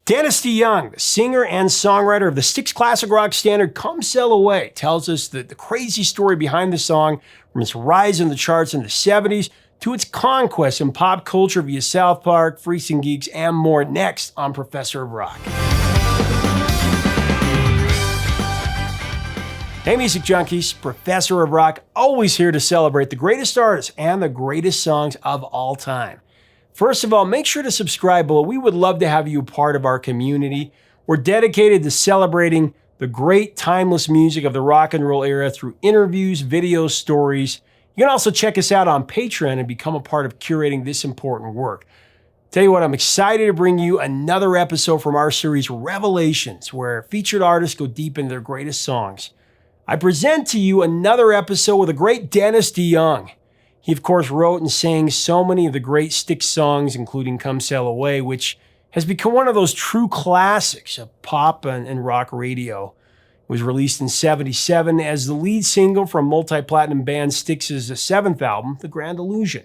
Dennis DeYoung, the singer and songwriter of the STYX classic rock standard Come Sail Away, tells us the crazy story behind the song, from its rise in the charts in the 70s to its conquest in pop culture via South Park, Freaks and Geeks, and more, next on Professor of Rock. Hey music junkies, Professor of Rock, always here to celebrate the greatest artists and the greatest songs of all time. First of all, make sure to subscribe below. We would love to have you a part of our community. We're dedicated to celebrating the great timeless music of the rock and roll era through interviews, videos, stories. You can also check us out on Patron and become a part of curating this important work. Tell you what, I'm excited to bring you another episode from our series Revelations, where featured artists go deep into their greatest songs. I present to you another episode with the great Dennis DeYoung. He, of course, wrote and sang so many of the great STYX songs, including Come Sail Away, which has become one of those true classics of pop and rock radio. It was released in '77 as the lead single from multi-platinum band STYX's seventh album, The Grand Illusion.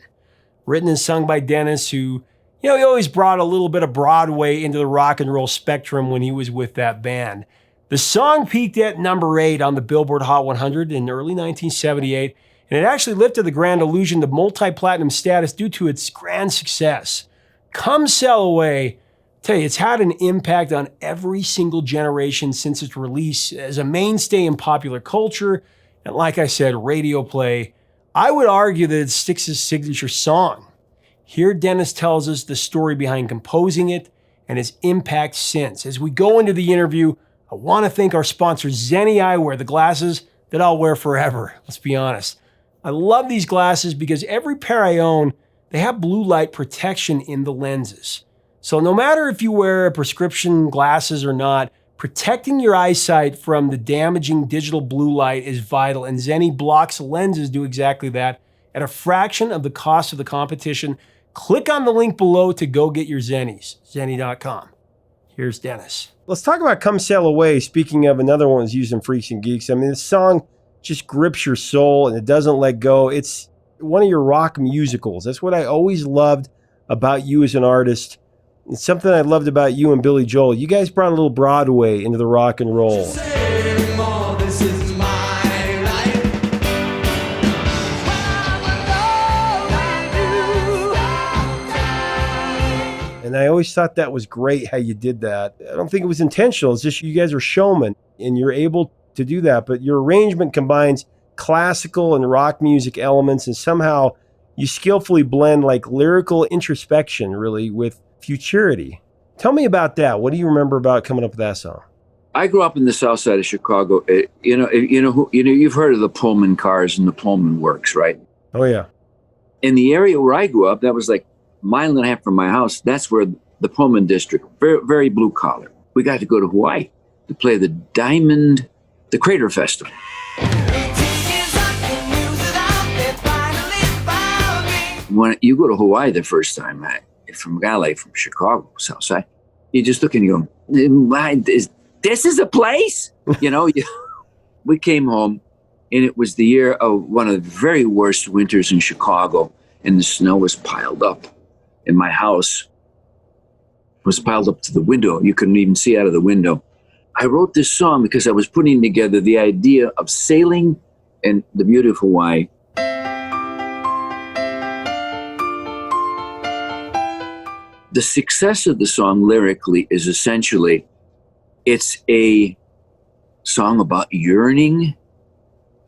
Written and sung by Dennis, who, he always brought a little bit of Broadway into the rock and roll spectrum when he was with that band. The song peaked at number 8 on the Billboard Hot 100 in early 1978, and it actually lifted The Grand Illusion to multi-platinum status due to its grand success. Come Sail Away, tell you, it's had an impact on every single generation since its release as a mainstay in popular culture, and like I said, radio play. I would argue that it's STYX's signature song. Here Dennis tells us the story behind composing it and its impact since. As we go into the interview, I want to thank our sponsor, Zenni Eyewear, the glasses that I'll wear forever. Let's be honest. I love these glasses because every pair I own, they have blue light protection in the lenses. So no matter if you wear prescription glasses or not, protecting your eyesight from the damaging digital blue light is vital, and Zenni blocks lenses do exactly that at a fraction of the cost of the competition. Click on the link below to go get your Zennis, zenni.com. Here's Dennis. Let's talk about Come Sail Away. Speaking of another one that's used in Freaks and Geeks, I mean, this song just grips your soul and it doesn't let go. It's one of your rock musicals. That's what I always loved about you as an artist. It's something I loved about you and Billy Joel. You guys brought a little Broadway into the rock and roll. And I always thought that was great how you did that. I don't think it was intentional. It's just you guys are showmen and you're able to do that. But your arrangement combines classical and rock music elements, and somehow you skillfully blend like lyrical introspection really with futurity. Tell me about that. What do you remember about coming up with that song? I grew up in the south side of Chicago. You've heard of the Pullman cars and the Pullman Works, right? Oh yeah. In the area where I grew up, that was like a mile and a half from my house. That's where the Pullman district, very, very blue collar. We got to go to Hawaii to play the Crater Festival. When you go to Hawaii the first time, from a guy like from Chicago, south side, you just look and you go, this is a place? We came home, and it was the year of one of the very worst winters in Chicago, and the snow was piled up. And my house was piled up to the window. You couldn't even see out of the window. I wrote this song because I was putting together the idea of sailing in the beauty of Hawaii. The success of the song lyrically is essentially, it's a song about yearning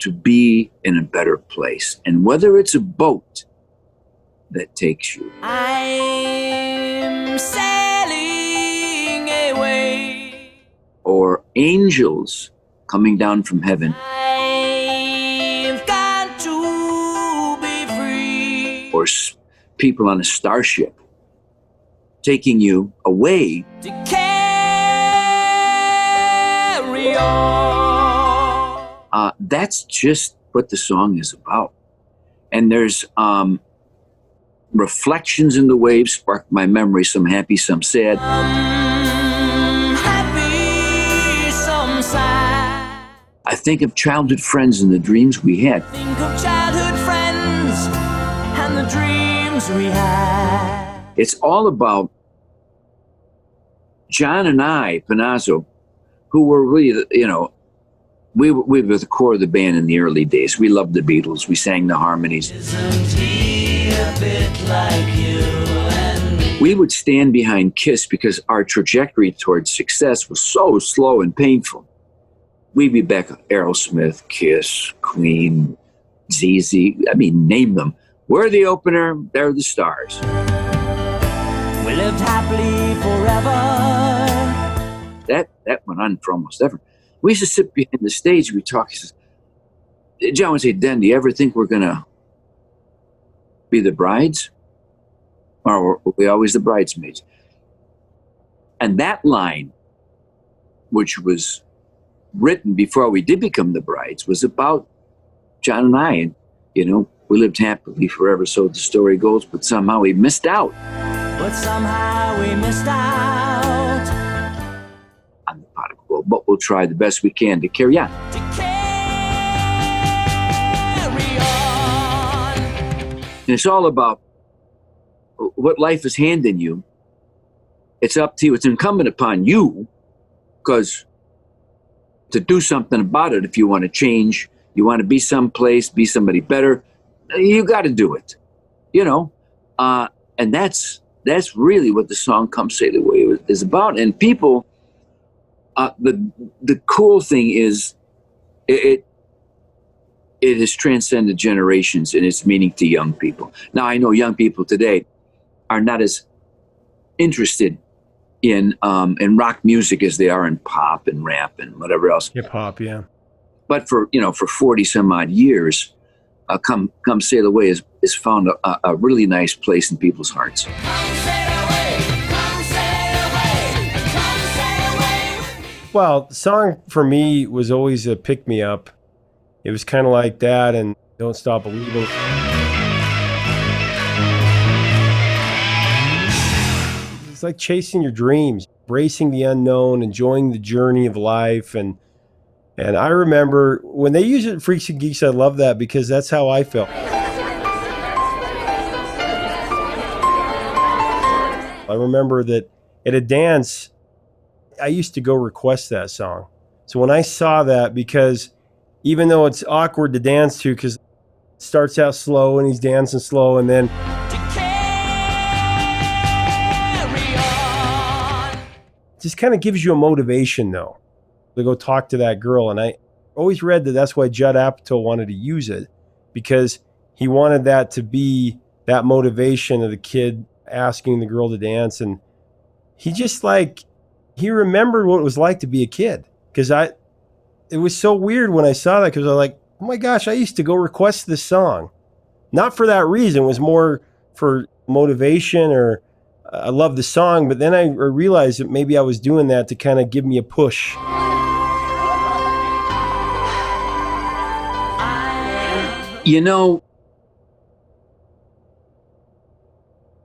to be in a better place. And whether it's a boat that takes you, I'm sailing away, or angels coming down from heaven, I've got to be free, or people on a starship taking you away, to carry on. That's just what the song is about. And there's reflections in the waves spark my memory, some happy, some sad. Happy, some sad. I think of childhood friends and the dreams we had. Think of childhood friends and the dreams we had. It's all about John and I, Panazzo, who were really, we were the core of the band in the early days. We loved the Beatles. We sang the harmonies. Isn't he a bit like you and me? We would stand behind Kiss because our trajectory towards success was so slow and painful. We'd be back on Aerosmith, Kiss, Queen, ZZ. I mean, name them. We're the opener. They're the stars. We lived happily forever. That went on for almost ever. We used to sit behind the stage. We talk. He says, John would say, "Den, do you ever think we're gonna be the brides, or were we always the bridesmaids?" And that line, which was written before we did become the brides, was about John and I. And we lived happily forever, so the story goes. But somehow we missed out. But somehow we missed out. On the pot of gold, but we'll try the best we can to carry on. To carry on. And it's all about what life is handing you. It's up to you. It's incumbent upon you, because to do something about it, if you want to change, you want to be someplace, be somebody better, you got to do it. And that's really what the song "Come Sail Away" is about. And people, the cool thing is, it has transcended generations in its meaning to young people. Now, I know young people today are not as interested in rock music as they are in pop and rap and whatever else. Hip hop, yeah. But for 40 some odd years, "Come Sail Away" is found a really nice place in people's hearts. Come sail away, come sail away, come sail away. Well, the song for me was always a pick-me-up. It was kind of like that and "Don't Stop Believing." It's like chasing your dreams, embracing the unknown, enjoying the journey of life. And I remember when they use it in Freaks and Geeks, I love that because that's how I felt. I remember that at a dance, I used to go request that song. So when I saw that, because even though it's awkward to dance to, because it starts out slow and he's dancing slow, and then To carry on. it just kind of gives you a motivation, though, to go talk to that girl. And I always read that that's why Judd Apatow wanted to use it, because he wanted that to be that motivation of the kid asking the girl to dance. And he just he remembered what it was like to be a kid. Because it was so weird when I saw that, because I was like, oh my gosh, I used to go request this song. Not for that reason. It was more for motivation, or I love the song. But then I realized that maybe I was doing that to kind of give me a push.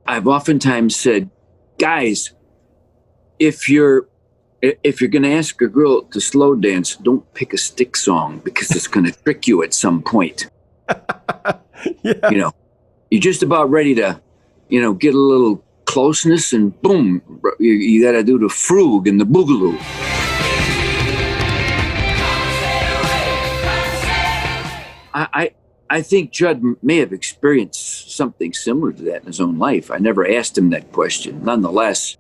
I've oftentimes said, guys, if you're going to ask a girl to slow dance, don't pick a stick song, because it's going to trick you at some point. Yeah. You're just about ready to, get a little closeness, and boom, you got to do the frug and the boogaloo. I think Judd may have experienced something similar to that in his own life. I never asked him that question. Nonetheless,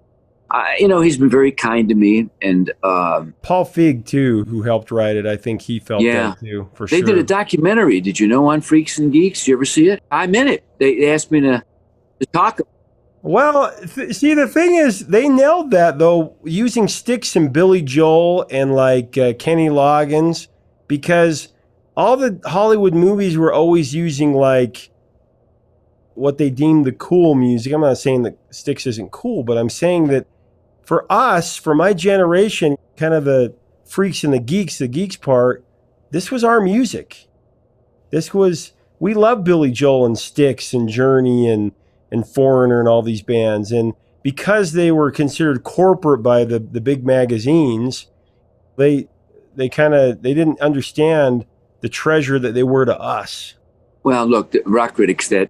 he's been very kind to me. And Paul Feig, too, who helped write it, I think he felt that, too, for sure. They did a documentary, did you know, on Freaks and Geeks? Did you ever see it? I'm in it. They asked me to talk. Well, see, the thing is, they nailed that, though, using Styx and Billy Joel and Kenny Loggins, because all the Hollywood movies were always using what they deemed the cool music. I'm not saying that Styx isn't cool, but I'm saying that for us, for my generation, kind of the Freaks and the Geeks part, this was our music. We love Billy Joel and Styx and Journey and Foreigner and all these bands. And because they were considered corporate by the big magazines, they didn't understand the treasure that they were to us. Well, look, the rock critics that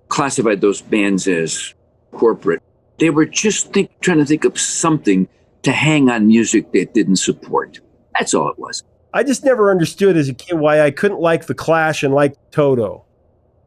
classified those bands as corporate They were just trying to think of something to hang on music that didn't support. That's all it was. I just never understood as a kid why I couldn't like The Clash and like Toto.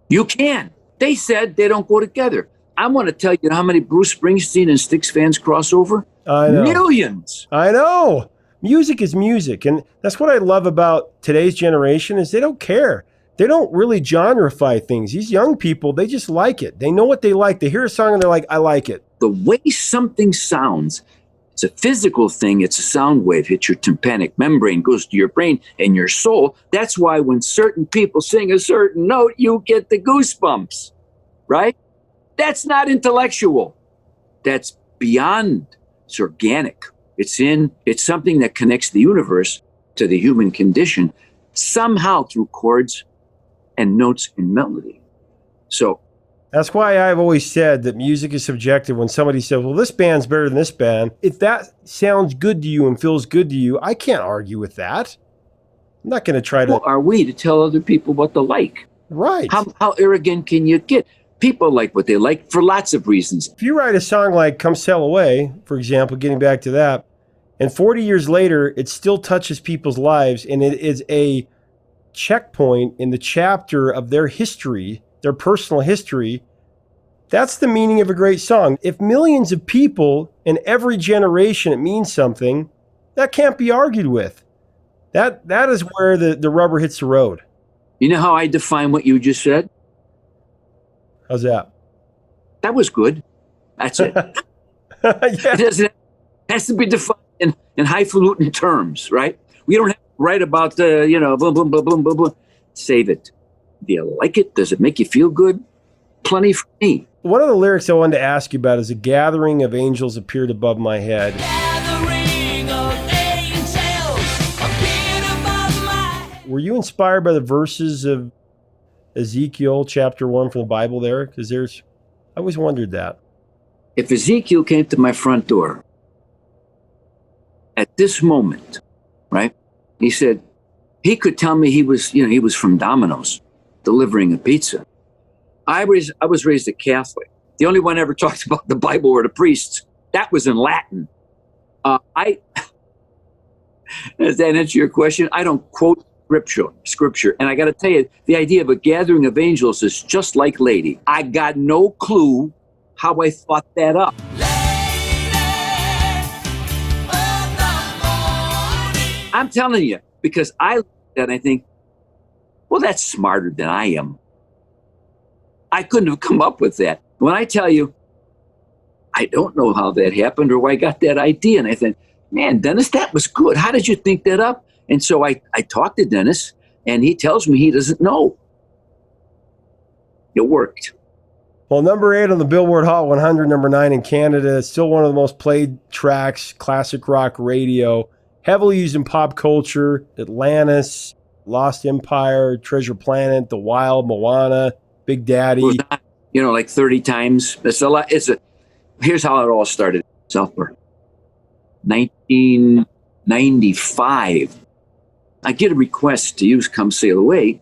You can. They said they don't go together. I want to tell you how many Bruce Springsteen and Styx fans cross over. I know. Millions. I know. Music is music. And that's what I love about today's generation is they don't care. They don't really genreify things. These young people, they just like it. They know what they like. They hear a song and they're like, I like it. The way something sounds, it's a physical thing. It's a sound wave. Hits your tympanic membrane, goes to your brain and your soul. That's why when certain people sing a certain note, you get the goosebumps, right? That's not intellectual. That's beyond. It's organic. It's something that connects the universe to the human condition somehow through chords and notes and melody. So that's why I've always said that music is subjective. When somebody says, well, this band's better than this band, if that sounds good to you and feels good to you, I can't argue with that. I'm not going to try to. Who are we to tell other people what to like? Right. How arrogant can you get? People like what they like for lots of reasons. If you write a song like Come Sail Away, for example, getting back to that, and 40 years later, it still touches people's lives, and it is a checkpoint in the chapter of their history, their personal history, that's the meaning of a great song. If millions of people in every generation, it means something, that can't be argued with. That is where the rubber hits the road. You know how I define what you just said? How's that? That was good. That's it. Yeah. It has to be defined in highfalutin terms, right? We don't have to write about the, boom, boom, boom, boom, boom, boom. Save it. Do you like it? Does it make you feel good? Plenty for me. One of the lyrics I wanted to ask you about is a gathering of angels appeared above my head. Gathering of angels appeared above my. Were you inspired by the verses of Ezekiel chapter 1 from the Bible there? Because I always wondered that. If Ezekiel came to my front door at this moment, right? He said, he could tell me he was from Domino's delivering a pizza. I was raised a Catholic. The only one ever talked about the Bible were the priests. That was in Latin. Does that answer your question? I don't quote scripture. And I got to tell you, the idea of a gathering of angels is just like Lady. I got no clue how I thought that up. I'm telling you, because I look at it and I think, well, that's smarter than I am. I couldn't have come up with that. When I tell you, I don't know how that happened or where I got that idea. And I think, man, Dennis, that was good. How did you think that up? And so I talked to Dennis, and he tells me he doesn't know. It worked. Well, number 8 on the Billboard Hot 100, number 9 in Canada. It's still one of the most played tracks, classic rock radio, heavily used in pop culture. Atlantis, Lost Empire, Treasure Planet, The Wild, Moana, Big Daddy. It was not, like 30 times. It's a lot. Here's how it all started. South Park. 1995. I get a request to use Come Sail Away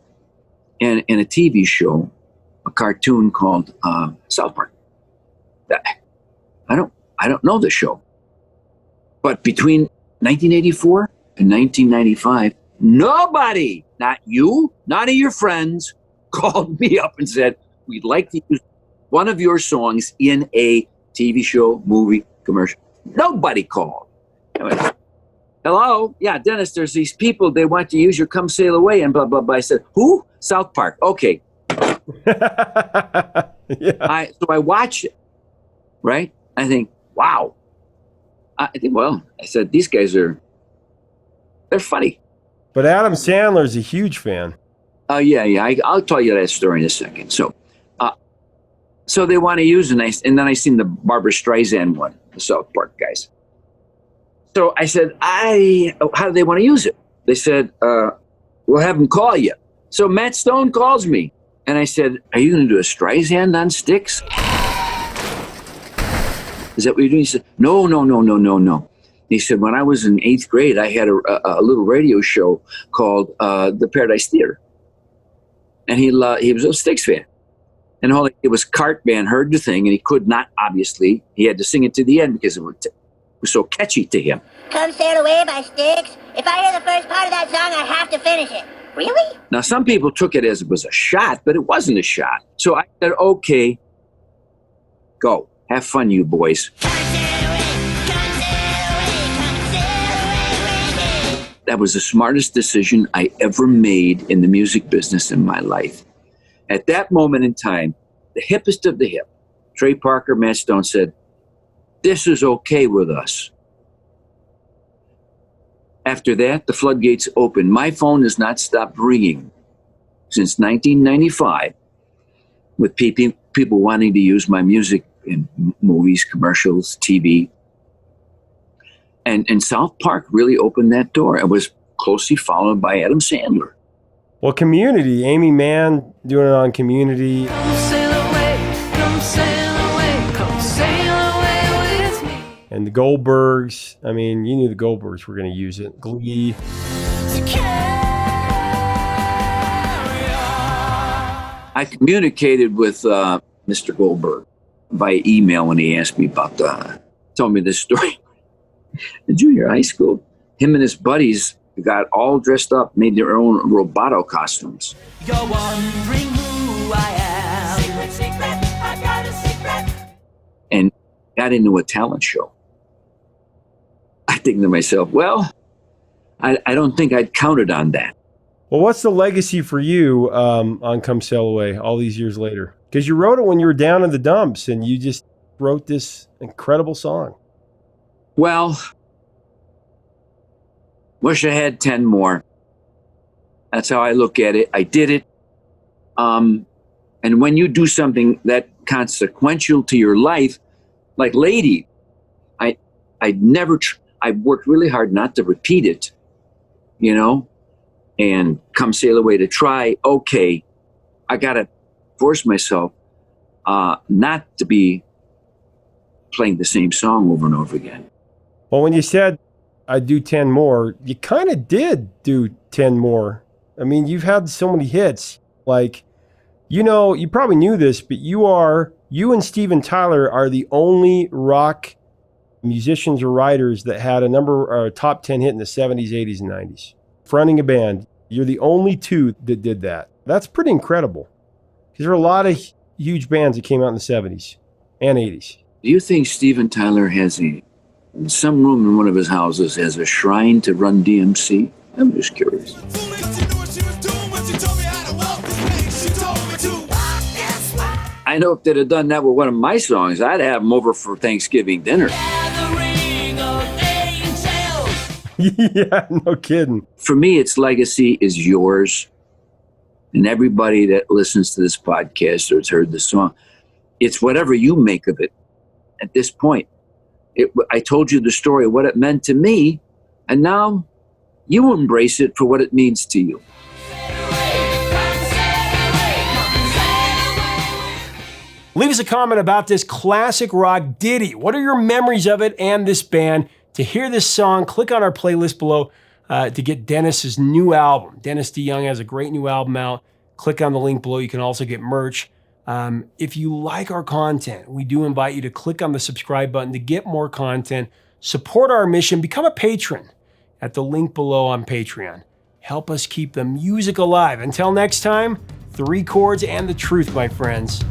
in a TV show, a cartoon called South Park. I don't know the show. But between 1984 and 1995, nobody, not you, none of your friends, called me up and said, we'd like to use one of your songs in a TV show, movie, commercial. Nobody called. Anyway, hello? Yeah, Dennis, there's these people, they want to use your Come Sail Away and blah, blah, blah. I said, who? South Park. Okay. Yeah. So I watch it, right? I think, wow. I said, these guys they're funny. But Adam Sandler's a huge fan. Yeah. I'll tell you that story in a second. So they want to use it, and then I seen the Barbara Streisand one, the South Park guys. So I said, how do they want to use it? They said, we'll have them call you. So Matt Stone calls me, and I said, are you going to do a Streisand on STYX? Is that what you're doing? He said, no. He said, when I was in 8th grade, I had a little radio show called the Paradise Theater. And he was a STYX fan. And all it was Cartman heard the thing, and he could not, obviously. He had to sing it to the end because it was so catchy to him. Come Sail Away by Styx. If I hear the first part of that song, I have to finish it. Really? Now, some people took it as it was a shot, but it wasn't a shot. So I said, okay, go. Have fun, you boys. That was the smartest decision I ever made in the music business in my life. At that moment in time, the hippest of the hip, Trey Parker, Matt Stone said, this is okay with us. After that, the floodgates opened. My phone has not stopped ringing since 1995 with people wanting to use my music in movies, commercials, TV. And South Park really opened that door. It was closely followed by Adam Sandler. Well, Community, Amy Mann doing it on Community. Come sail away, come sail away, come sail away with me. And the Goldbergs. I mean, you knew the Goldbergs were going to use it. Glee. To carry on. I communicated with Mr. Goldberg by email when he asked me about told me this story. In junior high school, him and his buddies got all dressed up, made their own Roboto costumes. You're wondering who I am. Secret, secret, I got a secret. And got into a talent show. I think to myself, well, I don't think I'd counted on that. Well, what's the legacy for you on Come Sail Away all these years later? Because you wrote it when you were down in the dumps and you just wrote this incredible song. Well, wish I had 10 more. That's how I look at it. I did it. And when you do something that consequential to your life, like Lady, I worked really hard not to repeat it, you know, and Come Sail Away to try. Okay, I got to force myself not to be playing the same song over and over again. Well, when you said I'd do 10 more, you kind of did do 10 more. I mean, you've had so many hits. Like, you know, you probably knew this, but you and Steven Tyler are the only rock musicians or writers that had a top 10 hit in the 70s, 80s, and 90s. Fronting a band, you're the only two that did that. That's pretty incredible. Because there are a lot of huge bands that came out in the 70s and 80s. Do you think Steven Tyler has some room in one of his houses as a shrine to Run DMC? I'm just curious. I know if they'd have done that with one of my songs, I'd have them over for Thanksgiving dinner. Gathering of angels. Yeah, no kidding. For me, its legacy is yours. And everybody that listens to this podcast or has heard the song, it's whatever you make of it at this point. I told you the story of what it meant to me, and now you embrace it for what it means to you. Leave us a comment about this classic rock ditty. What are your memories of it and this band? To hear this song, click on our playlist below to get Dennis's new album. Dennis DeYoung has a great new album out. Click on the link below. You can also get merch. If you like our content, we do invite you to click on the subscribe button to get more content, support our mission, become a patron at the link below on Patreon. Help us keep the music alive. Until next time, 3 chords and the truth, my friends.